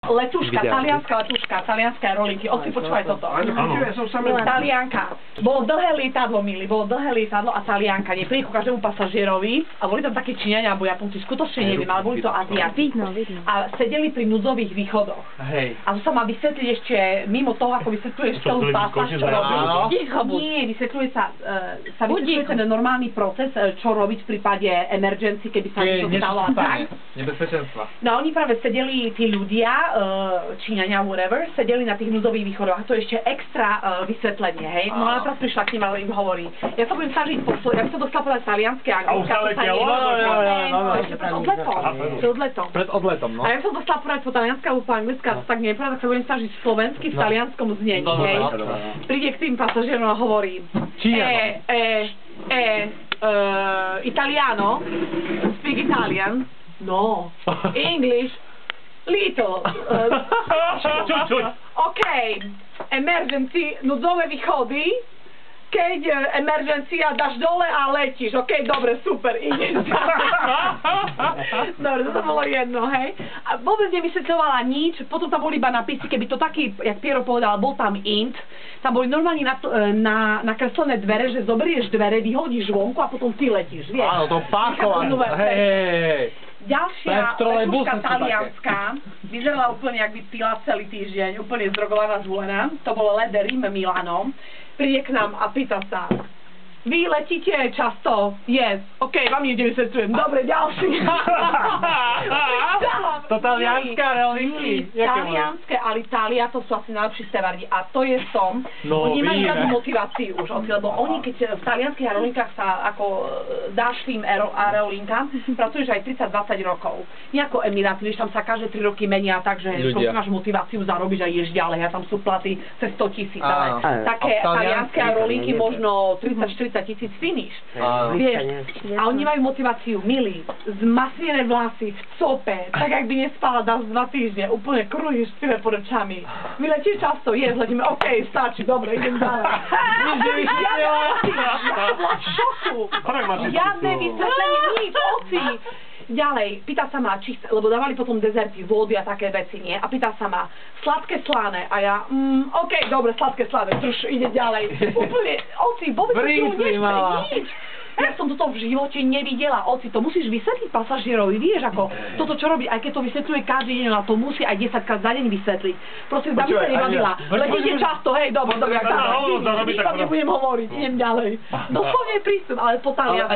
Letúška, talianská letúška, talianské aerolinky. Oci, počúvaj toto. Talianka. Bolo dlhé lietadlo, milí, bolo dlhé lietadlo a talianka. Nepríde ku každému pasažierovi. A boli tam také Číňania, alebo Japonci, skutočne neviem, ale boli to Aziati. A sedeli pri núdzových východoch. A to sa má vysvetliť ešte mimo toho, ako vysvetľuješ celú pasáž, čo robíš. Nie, vysvetľuje sa ten normálny proces, čo robiť v prípade emergency, keby sa niečo stalo a tak. Nebezpečenstva. No oni práve sedeli, tí ľudia, Číňania, whatever, sedeli na tých núdzových východoch a to je ešte extra vysvetlenie, hej. No a teraz prišla k nim, ale im hovorí. Ja sa budem snažiť ja by som dostala povedať talianské, a už sa letelo? Ešte pred odletom. Pred odletom, no. A ja som dostala povedať po taliansky alebo po anglicky, a tak nepovedať, tak sa budem snažiť slovensky v talianskom znení, hej. Príde k tým pasažierom a hovorí. Italiano? Speak Italian? No. English? Little. OK. Emergency, núdzové východy. Keď emergencia dáš dole a letíš. OK, dobre, super, ideš. Dobre, to bolo jedno, hej. A vôbec nevysvetľovala nič, potom tam boli iba napisy, keby to taký, jak Piero povedal, bol tam int, tam boli normálne nakreslené dvere, že zoberieš dvere, vyhodíš vonku a potom ty letíš, vieš. Áno, to páchovanie, hej. Ďalšia letúška talianská vyzerala úplne, jak by pila celý týždeň, úplne zdrogovaná, zvolená. To bolo Let Rim Milano. Príde k nám a pýta sa. Vy letíte často? Yes. OK, vám nič vysvetľujem. Dobre, ďalší. To talianské aerolinky? Talianské, ale Itália, to sú asi najlepší stevardi. A to je som. Oni majú žiadnu motiváciu už, lebo oni, keď v talianských aerolinkách sa ako dáš tým aerolinkám, pracuješ aj 30-20 rokov. Nie ako Emiráty, vieš, tam sa každé 3 roky menia, takže máš motiváciu zarobiť a ideš ďalej. A tam sú platy cez 100 000. Ale také talianské aerolinky možno 30-40 000 finish. Vieš, a oni majú motiváciu, milí, zmasnené vlasy v cope, tak ak by nespala za 2 týždne, úplne krúžiš s tými pod očami. My letíš často, letíme, OK, stačí, dobre, idem ďalej. Ja bola v šoku. Žiadne vysvetlenie, nič, oci. Ďalej, pýta sa ma, lebo dávali potom dezerty, vody a také veci, nie? A pýta sa ma, sladké slané. A ja, OK, dobre, sladké slané, ide ďalej. Úplne, oci, vôbec sa tu nič. Ja som toto v živote nevidela, oci, to musíš vysvetliť pasažierovi, vieš, ako toto čo robí, aj keď to vysvetľuje každý deň, a to musí aj 10 krát za deň vysvetliť. Prosím, dámy sa nebavila, letíte často, hej, dobre, nič vám nebudem hovoriť, idem ďalej. Doslovne prístup, ale po taliansky.